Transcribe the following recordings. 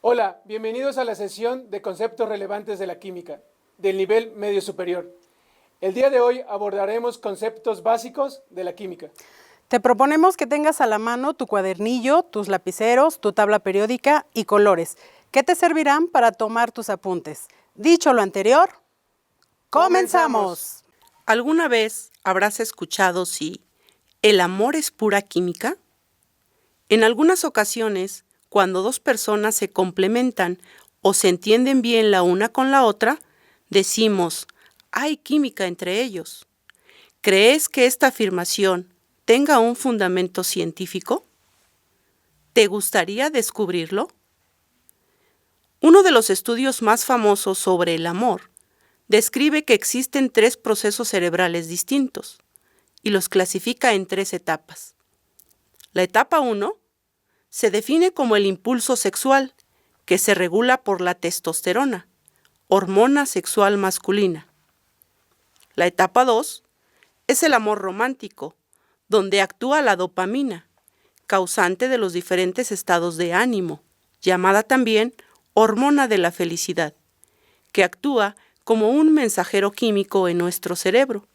Hola, bienvenidos a la sesión de conceptos relevantes de la química, del nivel medio superior. El día de hoy abordaremos conceptos básicos de la química. Te proponemos que tengas a la mano tu cuadernillo, tus lapiceros, tu tabla periódica y colores, que te servirán para tomar tus apuntes. Dicho lo anterior, ¡comenzamos! ¿Alguna vez habrás escuchado si el amor es pura química? En algunas ocasiones, cuando dos personas se complementan o se entienden bien la una con la otra, decimos, hay química entre ellos. ¿Crees que esta afirmación tenga un fundamento científico? ¿Te gustaría descubrirlo? Uno de los estudios más famosos sobre el amor describe que existen 3 procesos cerebrales distintos y los clasifica en 3 etapas. La etapa 1 se define como el impulso sexual, que se regula por la testosterona, hormona sexual masculina. La etapa 2 es el amor romántico, donde actúa la dopamina, causante de los diferentes estados de ánimo, llamada también hormona de la felicidad, que actúa como un mensajero químico en nuestro cerebro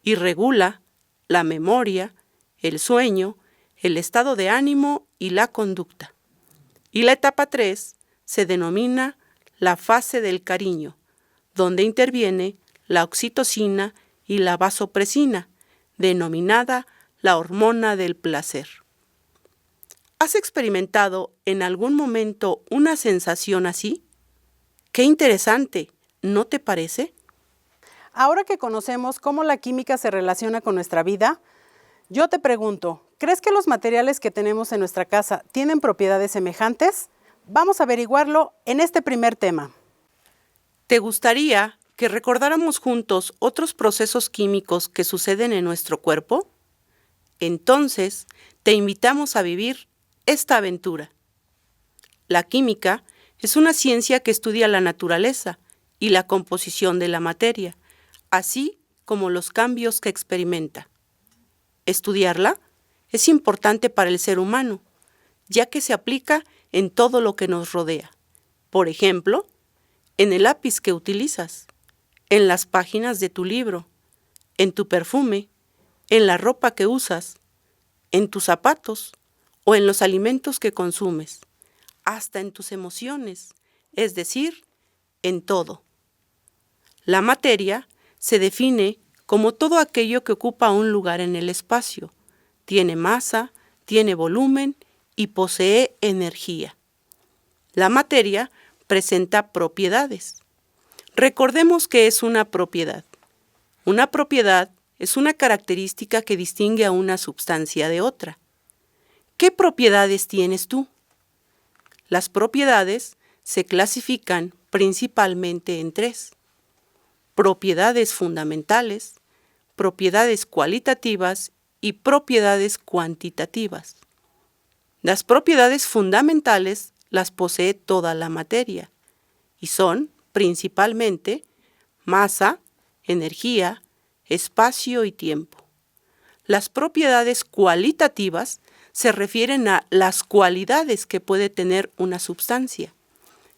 y regula la memoria, el sueño, el estado de ánimo y la conducta. Y la etapa 3 se denomina la fase del cariño, donde interviene la oxitocina y la vasopresina, denominada la hormona del placer. ¿Has experimentado en algún momento una sensación así? ¡Qué interesante! ¿No te parece? Ahora que conocemos cómo la química se relaciona con nuestra vida, yo te pregunto, ¿crees que los materiales que tenemos en nuestra casa tienen propiedades semejantes? Vamos a averiguarlo en este primer tema. ¿Te gustaría que recordáramos juntos otros procesos químicos que suceden en nuestro cuerpo? Entonces, te invitamos a vivir esta aventura. La química es una ciencia que estudia la naturaleza y la composición de la materia, así como los cambios que experimenta. Estudiarla es importante para el ser humano, ya que se aplica en todo lo que nos rodea. Por ejemplo, en el lápiz que utilizas, en las páginas de tu libro, en tu perfume, en la ropa que usas, en tus zapatos o en los alimentos que consumes, hasta en tus emociones, es decir, en todo. La materia se define como todo aquello que ocupa un lugar en el espacio, tiene masa, tiene volumen y posee energía. La materia presenta propiedades. Recordemos que es una propiedad. Una propiedad es una característica que distingue a una sustancia de otra. ¿Qué propiedades tienes tú? Las propiedades se clasifican principalmente en 3. Propiedades fundamentales, propiedades cualitativas y propiedades cuantitativas. Las propiedades fundamentales las posee toda la materia y son principalmente masa, energía, espacio y tiempo. Las propiedades cualitativas se refieren a las cualidades que puede tener una sustancia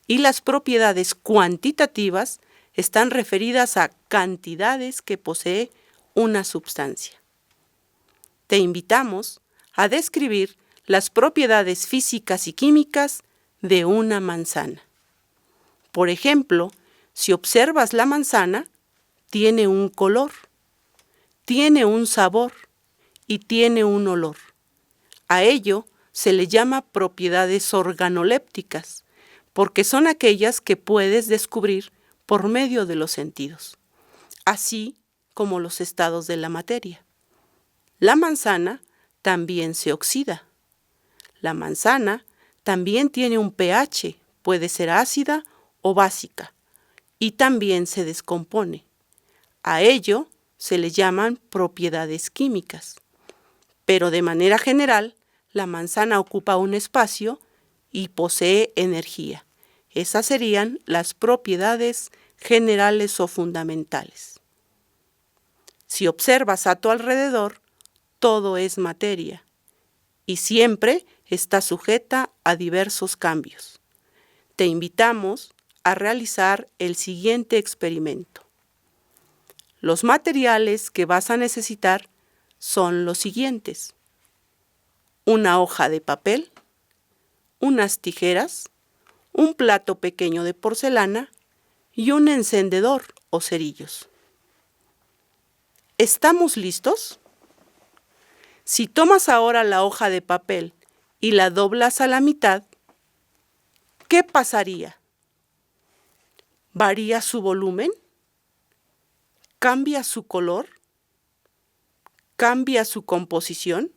y las propiedades cuantitativas están referidas a cantidades que posee una sustancia. Te invitamos a describir las propiedades físicas y químicas de una manzana. Por ejemplo, si observas la manzana, tiene un color, tiene un sabor y tiene un olor. A ello se le llama propiedades organolépticas, porque son aquellas que puedes descubrir por medio de los sentidos, así como los estados de la materia. La manzana también se oxida. La manzana también tiene un pH, puede ser ácida o básica, y también se descompone. A ello se le llaman propiedades químicas. Pero de manera general, la manzana ocupa un espacio y posee energía. Esas serían las propiedades generales o fundamentales. Si observas a tu alrededor, todo es materia y siempre está sujeta a diversos cambios. Te invitamos a realizar el siguiente experimento. Los materiales que vas a necesitar son los siguientes: una hoja de papel, unas tijeras, un plato pequeño de porcelana y un encendedor o cerillos. ¿Estamos listos? Si tomas ahora la hoja de papel y la doblas a la mitad, ¿qué pasaría? ¿Varía su volumen? ¿Cambia su color? ¿Cambia su composición?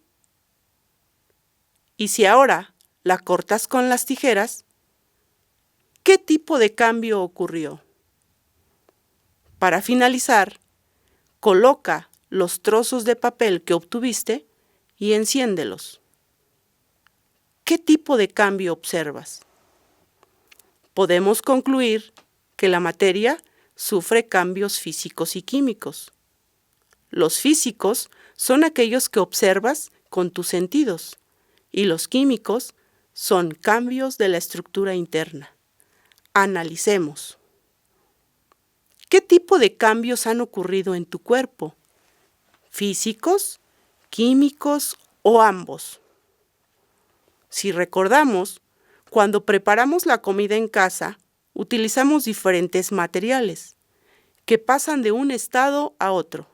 Y si ahora la cortas con las tijeras, ¿qué tipo de cambio ocurrió? Para finalizar, coloca los trozos de papel que obtuviste y enciéndelos. ¿Qué tipo de cambio observas? Podemos concluir que la materia sufre cambios físicos y químicos. Los físicos son aquellos que observas con tus sentidos y los químicos son cambios de la estructura interna. Analicemos. ¿Qué tipo de cambios han ocurrido en tu cuerpo? ¿Físicos, químicos o ambos? Si recordamos, cuando preparamos la comida en casa, utilizamos diferentes materiales que pasan de un estado a otro.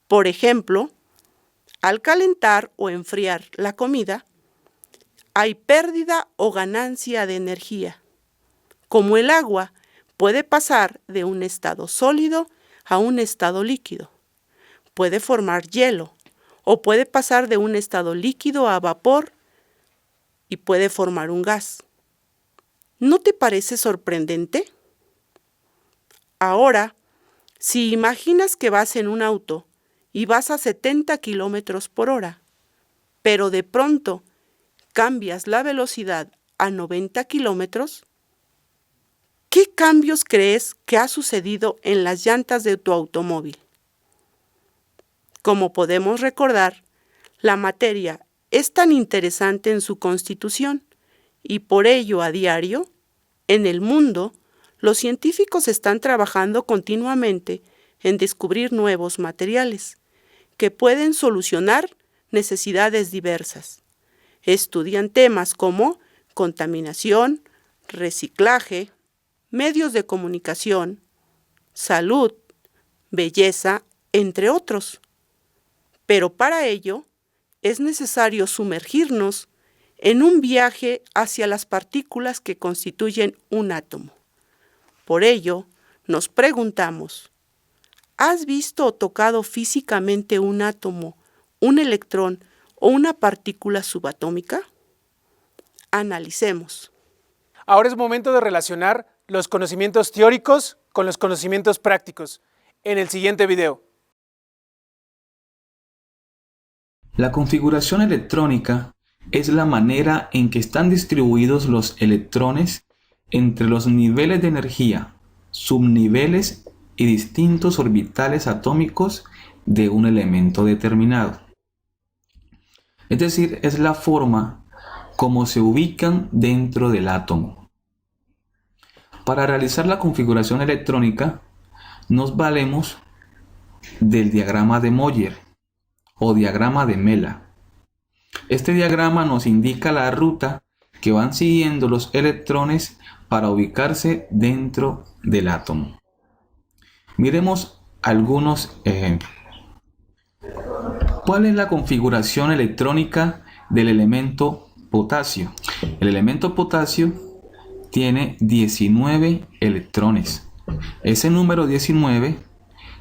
Por ejemplo, al calentar o enfriar la comida, hay pérdida o ganancia de energía. Como el agua puede pasar de un estado sólido a un estado líquido. Puede formar hielo o puede pasar de un estado líquido a vapor y puede formar un gas. ¿No te parece sorprendente? Ahora, si imaginas que vas en un auto y vas a 70 kilómetros por hora, pero de pronto cambias la velocidad a 90 kilómetros, ¿qué cambios crees que ha sucedido en las llantas de tu automóvil? Como podemos recordar, la materia es tan interesante en su constitución y por ello a diario, en el mundo, los científicos están trabajando continuamente en descubrir nuevos materiales que pueden solucionar necesidades diversas. Estudian temas como contaminación, reciclaje, medios de comunicación, salud, belleza, entre otros. Pero para ello es necesario sumergirnos en un viaje hacia las partículas que constituyen un átomo. Por ello, nos preguntamos, ¿has visto o tocado físicamente un átomo, un electrón o una partícula subatómica? Analicemos. Ahora es momento de relacionar los conocimientos teóricos con los conocimientos prácticos en el siguiente video. La configuración electrónica es la manera en que están distribuidos los electrones entre los niveles de energía, subniveles y distintos orbitales atómicos de un elemento determinado. Es decir, es la forma como se ubican dentro del átomo. Para realizar la configuración electrónica, nos valemos del diagrama de Moller o diagrama de Mela. Este diagrama nos indica la ruta que van siguiendo los electrones para ubicarse dentro del átomo. Miremos algunos ejemplos. ¿Cuál es la configuración electrónica del elemento potasio? El elemento potasio tiene 19 electrones. Ese número 19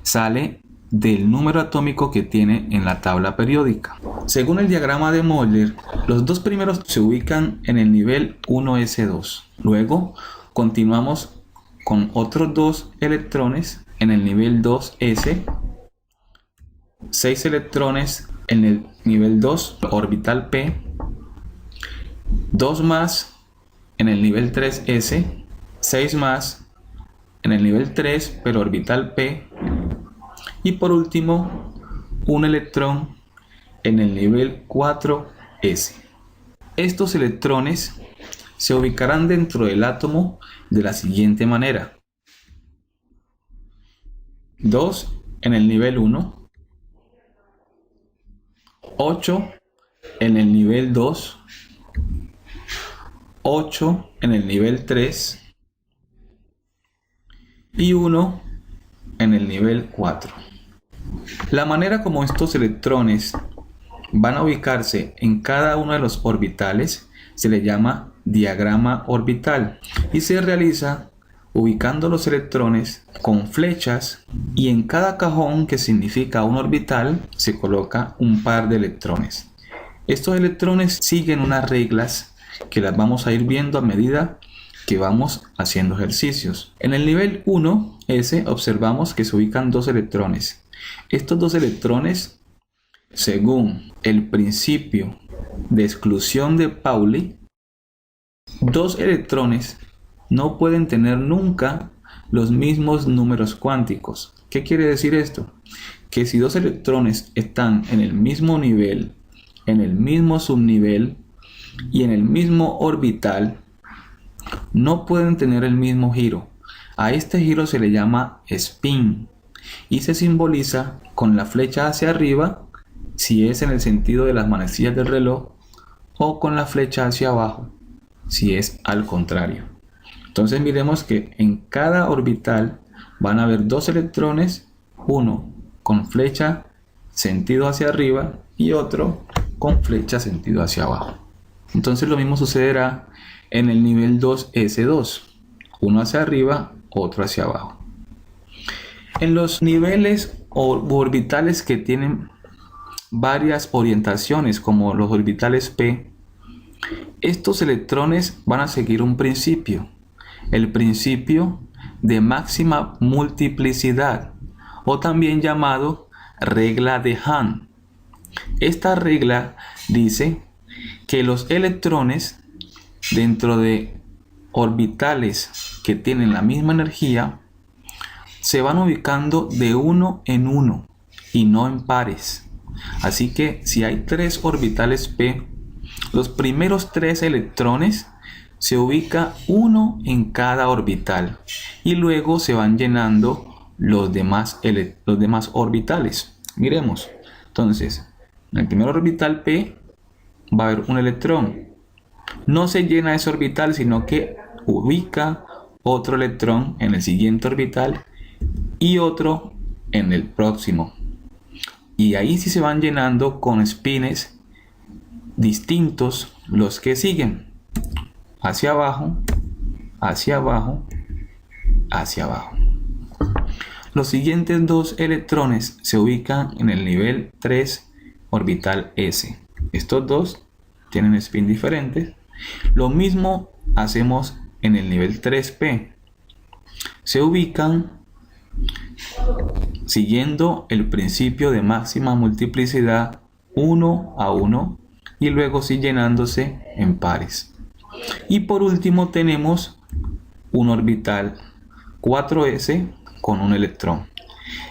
sale del número atómico que tiene en la tabla periódica. Según el diagrama de Moller, los dos primeros se ubican en el nivel 1s2. Luego continuamos con otros dos electrones en el nivel 2s, 6 electrones en el nivel 2, orbital p, 2 más en el nivel 3s, 6 más en el nivel 3, pero orbital p. Y por último, un electrón en el nivel 4s. Estos electrones se ubicarán dentro del átomo de la siguiente manera: 2 en el nivel 1, 8 en el nivel 2, 8 en el nivel 3 y 1 en el nivel 4. La manera como estos electrones van a ubicarse en cada uno de los orbitales se le llama diagrama orbital y se realiza ubicando los electrones con flechas, y en cada cajón que significa un orbital se coloca un par de electrones. Estos electrones siguen unas reglas que las vamos a ir viendo a medida que vamos haciendo ejercicios. En el nivel 1S observamos que se ubican dos electrones. Estos dos electrones, según el principio de exclusión de Pauli, dos electrones no pueden tener nunca los mismos números cuánticos. ¿Qué quiere decir esto? Que si dos electrones están en el mismo nivel, en el mismo subnivel y en el mismo orbital, no pueden tener el mismo giro. A este giro se le llama spin y se simboliza con la flecha hacia arriba si es en el sentido de las manecillas del reloj, o con la flecha hacia abajo si es al contrario. Entonces miremos que en cada orbital van a haber dos electrones, uno con flecha sentido hacia arriba y otro con flecha sentido hacia abajo. Entonces lo mismo sucederá en el nivel 2S2, uno hacia arriba, otro hacia abajo. En los niveles orbitales que tienen varias orientaciones, como los orbitales P, estos electrones van a seguir un principio, el principio de máxima multiplicidad, o también llamado regla de Hahn. Esta regla dice que los electrones dentro de orbitales que tienen la misma energía se van ubicando de uno en uno y no en pares. Así que si hay tres orbitales P, los primeros tres electrones se ubica uno en cada orbital y luego se van llenando los demás orbitales. Miremos. Entonces, en el primer orbital P va a haber un electrón. No se llena ese orbital, sino que ubica otro electrón en el siguiente orbital y otro en el próximo. Y ahí sí se van llenando con spines distintos los que siguen. Hacia abajo, hacia abajo, hacia abajo. Los siguientes dos electrones se ubican en el nivel 3 orbital S. Estos dos tienen spin diferentes. Lo mismo hacemos en el nivel 3P. Se ubican siguiendo el principio de máxima multiplicidad 1 a 1 y luego sí llenándose en pares. Y por último tenemos un orbital 4s con un electrón.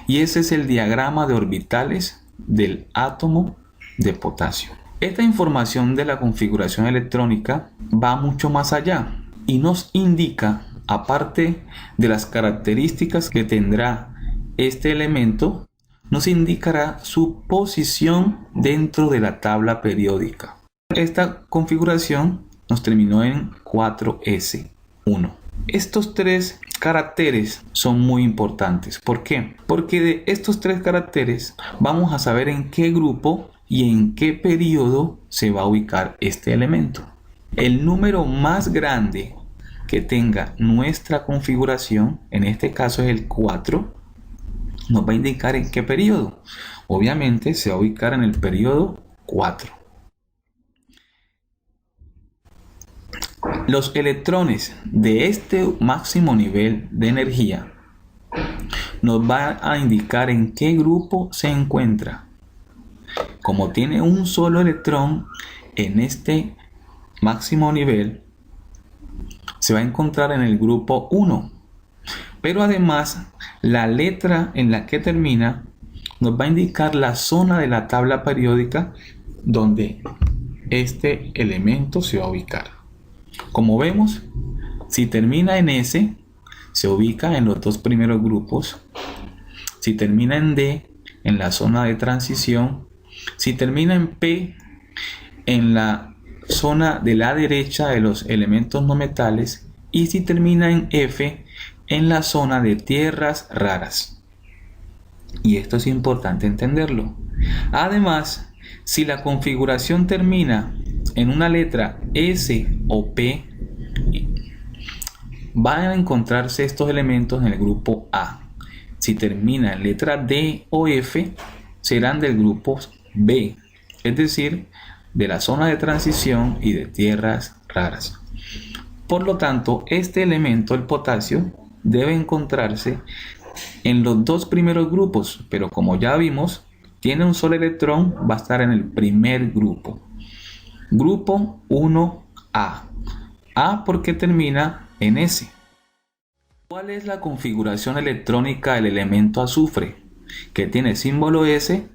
Y ese es el diagrama de orbitales del átomo de potasio. Esta información de la configuración electrónica va mucho más allá y nos indica, aparte de las características que tendrá este elemento, nos indicará su posición dentro de la tabla periódica. Esta configuración nos terminó en 4s1. Estos tres caracteres son muy importantes. ¿Por qué? Porque de estos tres caracteres vamos a saber en qué grupo y en qué periodo se va a ubicar este elemento. El número más grande que tenga nuestra configuración, en este caso es el 4, nos va a indicar en qué periodo. Obviamente se va a ubicar en el periodo 4. Los electrones de este máximo nivel de energía nos van a indicar en qué grupo se encuentra. Como tiene un solo electrón en este máximo nivel, se va a encontrar en el grupo 1. Pero además, la letra en la que termina nos va a indicar la zona de la tabla periódica donde este elemento se va a ubicar. Como vemos, si termina en S, se ubica en los dos primeros grupos. Si termina en D, en la zona de transición. Si termina en P, en la zona de la derecha de los elementos no metales. Y si termina en F, en la zona de tierras raras. Y esto es importante entenderlo. Además, si la configuración termina en una letra S o P, van a encontrarse estos elementos en el grupo A. Si termina en letra D o F, serán del grupo B, es decir, de la zona de transición y de tierras raras. Por lo tanto, este elemento, el potasio, debe encontrarse en los dos primeros grupos, pero como ya vimos, tiene un solo electrón, va a estar en el primer grupo. Grupo 1A. A porque termina en S. ¿Cuál es la configuración electrónica del elemento azufre? Que tiene símbolo S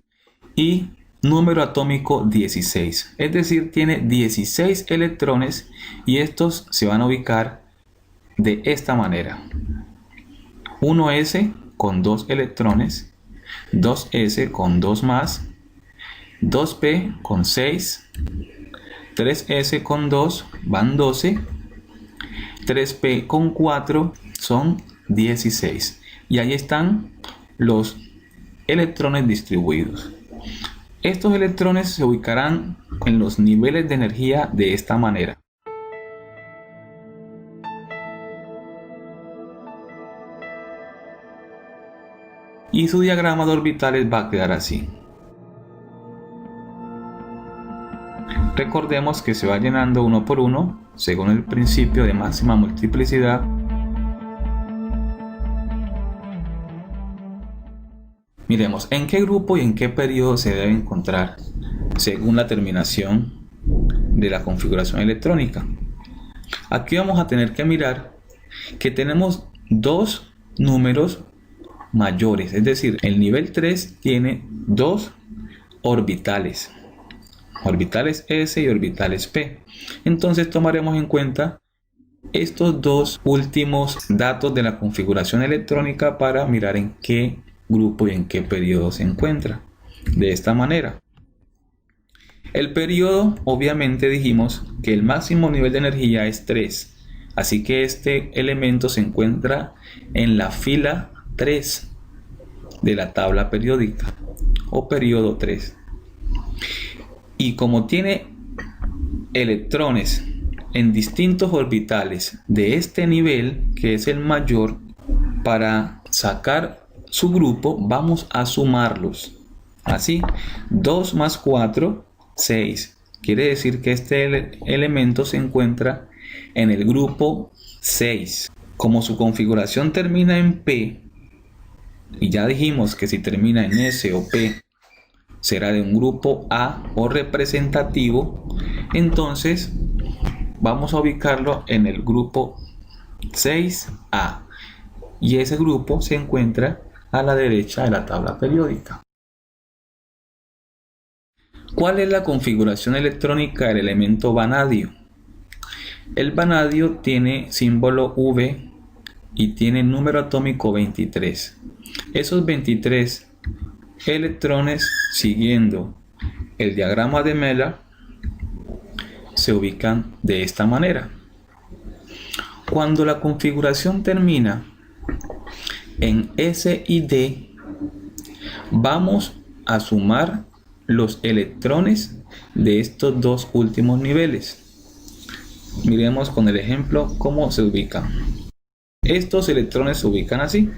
y número atómico 16. Es decir, tiene 16 electrones y estos se van a ubicar de esta manera. 1S con 2 electrones, 2S con 2 más, 2P con 6, 3S con 2 van 12, 3P con 4 son 16. Y ahí están los electrones distribuidos. Estos electrones se ubicarán en los niveles de energía de esta manera. Y su diagrama de orbitales va a quedar así. Recordemos que se va llenando uno por uno según el principio de máxima multiplicidad. Miremos en qué grupo y en qué periodo se debe encontrar según la terminación de la configuración electrónica. Aquí vamos a tener que mirar que tenemos dos números mayores, es decir, el nivel 3 tiene dos orbitales S y orbitales P. Entonces tomaremos en cuenta estos dos últimos datos de la configuración electrónica para mirar en qué grupo y en qué periodo se encuentra. De esta manera, el periodo, obviamente dijimos que el máximo nivel de energía es 3, así que este elemento se encuentra en la fila 3 de la tabla periódica o periodo 3. Y como tiene electrones en distintos orbitales de este nivel, que es el mayor, para sacar su grupo vamos a sumarlos. Así, 2 más 4, 6. Quiere decir que este elemento se encuentra en el grupo 6. Como su configuración termina en P, y ya dijimos que si termina en S o P será de un grupo A o representativo, entonces vamos a ubicarlo en el grupo 6A. Y ese grupo se encuentra a la derecha de la tabla periódica. ¿Cuál es la configuración electrónica del elemento vanadio? El vanadio tiene símbolo V y tiene número atómico 23. Esos 23 electrones, siguiendo el diagrama de Miller, se ubican de esta manera. Cuando la configuración termina en S y D, vamos a sumar los electrones de estos dos últimos niveles. Miremos con el ejemplo cómo se ubican. Estos electrones se ubican así.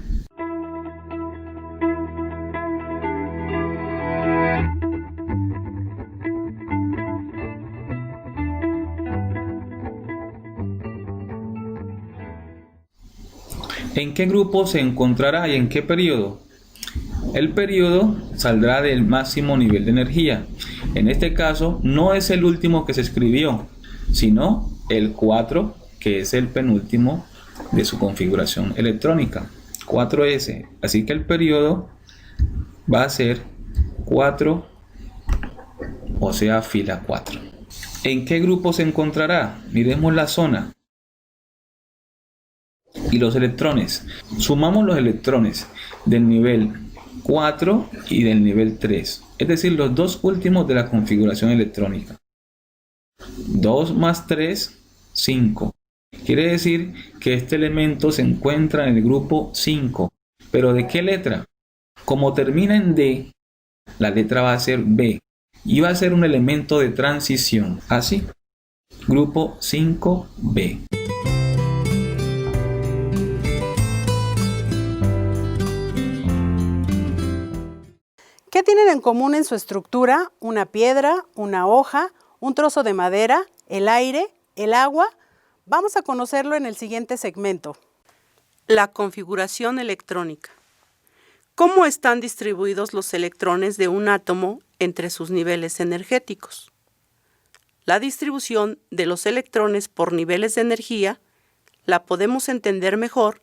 ¿En qué grupo se encontrará y en qué periodo? El periodo saldrá del máximo nivel de energía. En este caso no es el último que se escribió, sino el 4, que es el penúltimo de su configuración electrónica. 4s. Así que el periodo va a ser 4, o sea, fila 4. ¿En qué grupo se encontrará? Miremos la zona. Y los electrones. Sumamos los electrones del nivel 4 y del nivel 3. Es decir, los dos últimos de la configuración electrónica. 2 más 3, 5. Quiere decir que este elemento se encuentra en el grupo 5. ¿Pero de qué letra? Como termina en D, la letra va a ser B. Y va a ser un elemento de transición. Así. Grupo 5B. ¿Qué tienen en común en su estructura una piedra, una hoja, un trozo de madera, el aire, el agua? Vamos a conocerlo en el siguiente segmento. La configuración electrónica. ¿Cómo están distribuidos los electrones de un átomo entre sus niveles energéticos? La distribución de los electrones por niveles de energía la podemos entender mejor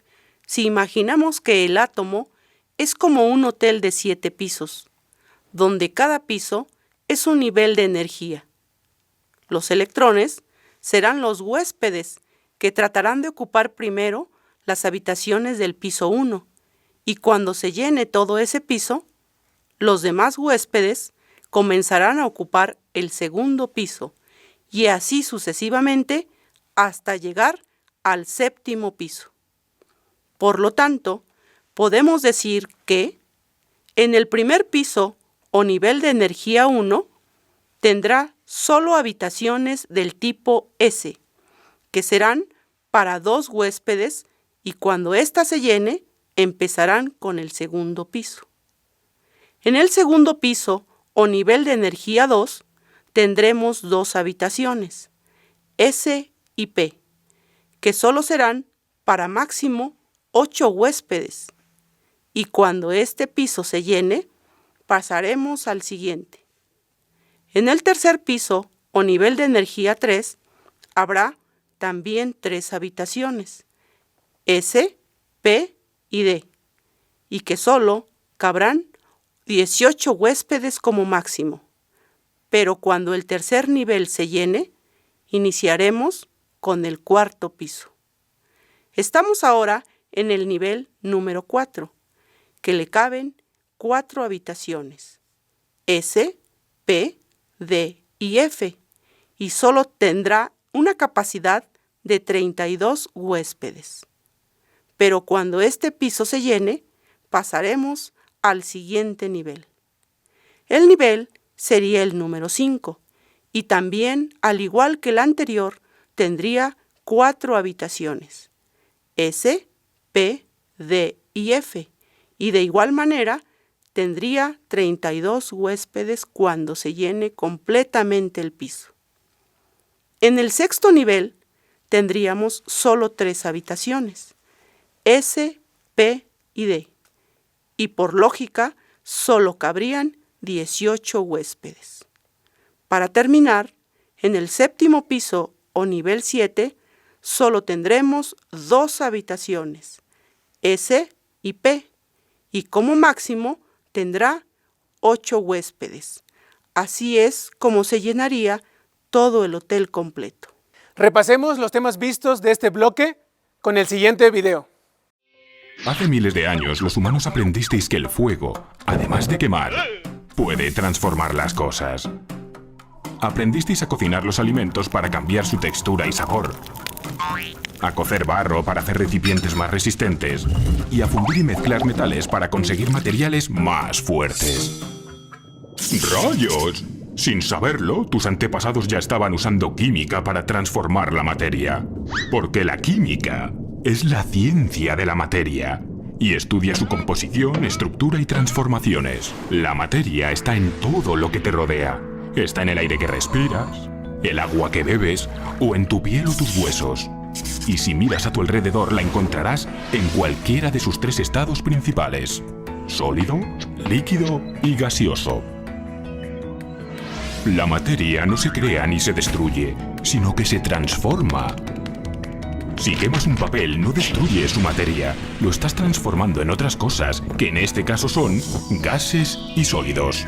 si imaginamos que el átomo es como un hotel de 7 pisos, donde cada piso es un nivel de energía. Los electrones serán los huéspedes que tratarán de ocupar primero las habitaciones del piso 1, y cuando se llene todo ese piso, los demás huéspedes comenzarán a ocupar el segundo piso, y así sucesivamente hasta llegar al 7º piso. Por lo tanto, podemos decir que en el primer piso o nivel de energía 1 tendrá solo habitaciones del tipo S, que serán para 2 huéspedes, y cuando ésta se llene, empezarán con el segundo piso. En el segundo piso o nivel de energía 2 tendremos 2 habitaciones, S y P, que solo serán para máximo 8 huéspedes, y cuando este piso se llene, pasaremos al siguiente. En el tercer piso o nivel de energía 3 habrá también 3 habitaciones, S, P y D, y que solo cabrán 18 huéspedes como máximo. Pero cuando el tercer nivel se llene, iniciaremos con el 4º piso. Estamos ahora en el nivel número 4, que le caben 4 habitaciones, S, P, D y F, y solo tendrá una capacidad de 32 huéspedes. Pero cuando este piso se llene, pasaremos al siguiente nivel. El nivel sería el número 5, y también, al igual que el anterior, tendría 4 habitaciones, S, P, D y F, y de igual manera tendría 32 huéspedes cuando se llene completamente el piso. En el 6º nivel tendríamos solo 3 habitaciones, S, P y D, y por lógica solo cabrían 18 huéspedes. Para terminar, en el 7º piso o nivel 7 solo tendremos 2 habitaciones, S y P, y como máximo tendrá 8 huéspedes. Así es como se llenaría todo el hotel completo. Repasemos los temas vistos de este bloque con el siguiente video. Hace miles de años los humanos aprendisteis que el fuego, además de quemar, puede transformar las cosas. Aprendisteis a cocinar los alimentos para cambiar su textura y sabor, a cocer barro para hacer recipientes más resistentes y a fundir y mezclar metales para conseguir materiales más fuertes. ¡Rayos! Sin saberlo, tus antepasados ya estaban usando química para transformar la materia. Porque la química es la ciencia de la materia y estudia su composición, estructura y transformaciones. La materia está en todo lo que te rodea. Está en el aire que respiras, el agua que bebes o en tu piel o tus huesos. Y si miras a tu alrededor la encontrarás en cualquiera de sus 3 estados principales: sólido, líquido y gaseoso. La materia no se crea ni se destruye, sino que se transforma. Si quemas un papel, no destruyes su materia. Lo estás transformando en otras cosas, que en este caso son gases y sólidos.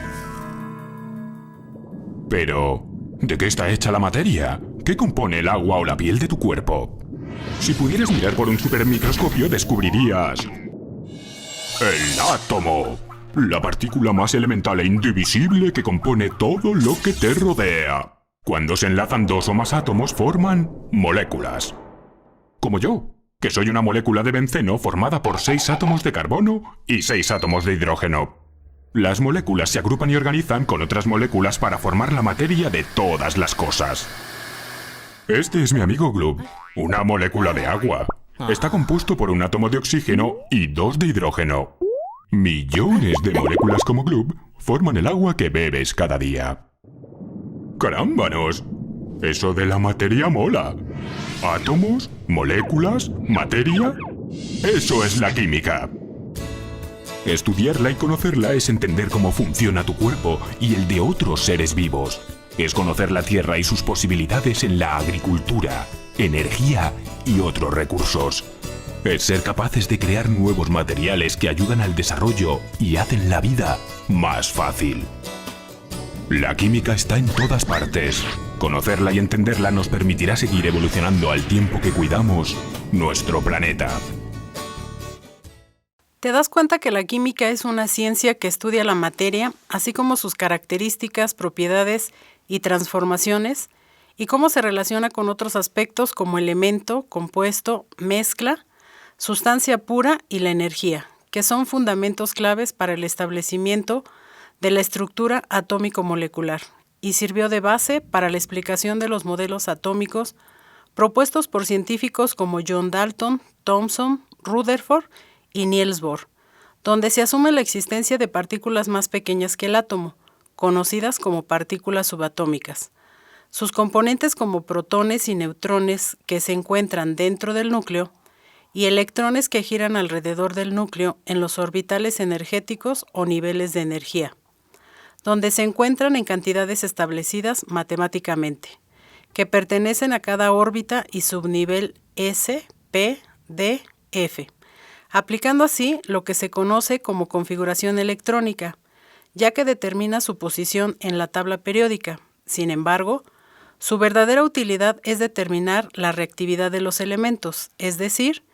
Pero, ¿de qué está hecha la materia? ¿Qué compone el agua o la piel de tu cuerpo? Si pudieras mirar por un supermicroscopio, descubrirías... el átomo. La partícula más elemental e indivisible que compone todo lo que te rodea. Cuando se enlazan dos o más átomos, forman moléculas. Como yo, que soy una molécula de benceno formada por 6 átomos de carbono y 6 átomos de hidrógeno. Las moléculas se agrupan y organizan con otras moléculas para formar la materia de todas las cosas. Este es mi amigo Glub, una molécula de agua. Está compuesto por un átomo de oxígeno y 2 de hidrógeno. Millones de moléculas como Glub forman el agua que bebes cada día. ¡Carámbanos! Eso de la materia mola. ¿Átomos? ¿Moléculas? ¿Materia? ¡Eso es la química! Estudiarla y conocerla es entender cómo funciona tu cuerpo y el de otros seres vivos. Es conocer la Tierra y sus posibilidades en la agricultura, energía y otros recursos. Es ser capaces de crear nuevos materiales que ayudan al desarrollo y hacen la vida más fácil. La química está en todas partes. Conocerla y entenderla nos permitirá seguir evolucionando al tiempo que cuidamos nuestro planeta. ¿Te das cuenta que la química es una ciencia que estudia la materia, así como sus características, propiedades y transformaciones, y cómo se relaciona con otros aspectos como elemento, compuesto, mezcla, sustancia pura y la energía, que son fundamentos claves para el establecimiento de la estructura atómico-molecular, y sirvió de base para la explicación de los modelos atómicos propuestos por científicos como John Dalton, Thomson, Rutherford y Niels Bohr, donde se asume la existencia de partículas más pequeñas que el átomo, conocidas como partículas subatómicas. Sus componentes como protones y neutrones que se encuentran dentro del núcleo y electrones que giran alrededor del núcleo en los orbitales energéticos o niveles de energía, donde se encuentran en cantidades establecidas matemáticamente, que pertenecen a cada órbita y subnivel S, P, D, F, aplicando así lo que se conoce como configuración electrónica, ya que determina su posición en la tabla periódica. Sin embargo, su verdadera utilidad es determinar la reactividad de los elementos, es decir,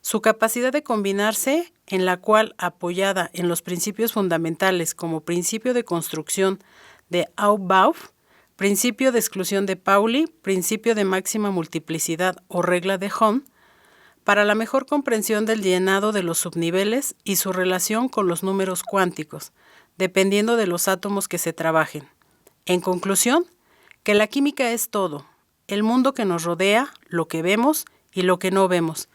su capacidad de combinarse, en la cual, apoyada en los principios fundamentales como principio de construcción de Aufbau, principio de exclusión de Pauli, principio de máxima multiplicidad o regla de Hom, para la mejor comprensión del llenado de los subniveles y su relación con los números cuánticos, dependiendo de los átomos que se trabajen. En conclusión, que la química es todo, el mundo que nos rodea, lo que vemos y lo que no vemos,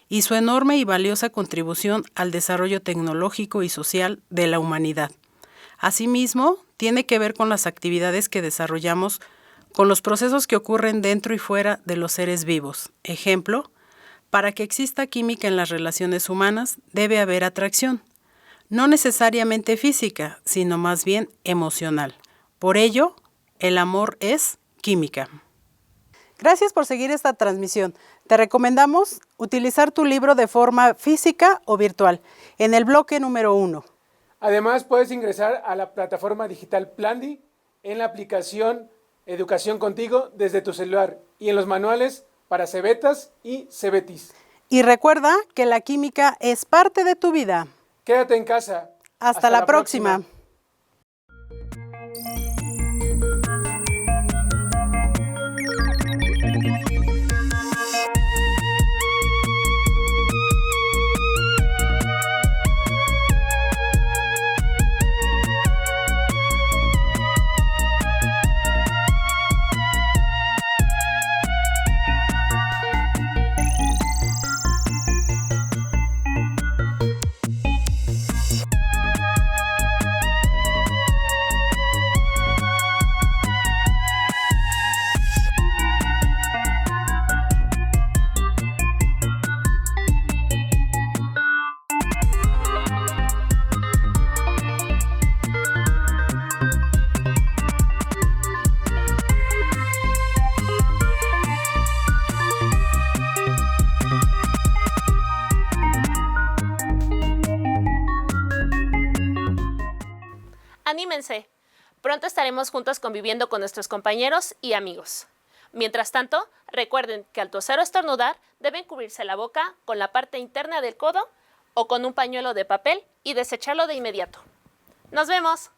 y su enorme y valiosa contribución al desarrollo tecnológico y social de la humanidad. Asimismo, tiene que ver con las actividades que desarrollamos, con los procesos que ocurren dentro y fuera de los seres vivos. Ejemplo, para que exista química en las relaciones humanas, debe haber atracción, no necesariamente física, sino más bien emocional. Por ello, el amor es química. Gracias por seguir esta transmisión. Te recomendamos utilizar tu libro de forma física o virtual en el bloque número 1. Además, puedes ingresar a la plataforma digital Plandi en la aplicación Educación Contigo desde tu celular y en los manuales para cebetas y cebetis. Y recuerda que la química es parte de tu vida. Quédate en casa. Hasta la próxima. Anímense. Pronto estaremos juntos conviviendo con nuestros compañeros y amigos. Mientras tanto, recuerden que al toser o estornudar deben cubrirse la boca con la parte interna del codo o con un pañuelo de papel y desecharlo de inmediato. ¡Nos vemos!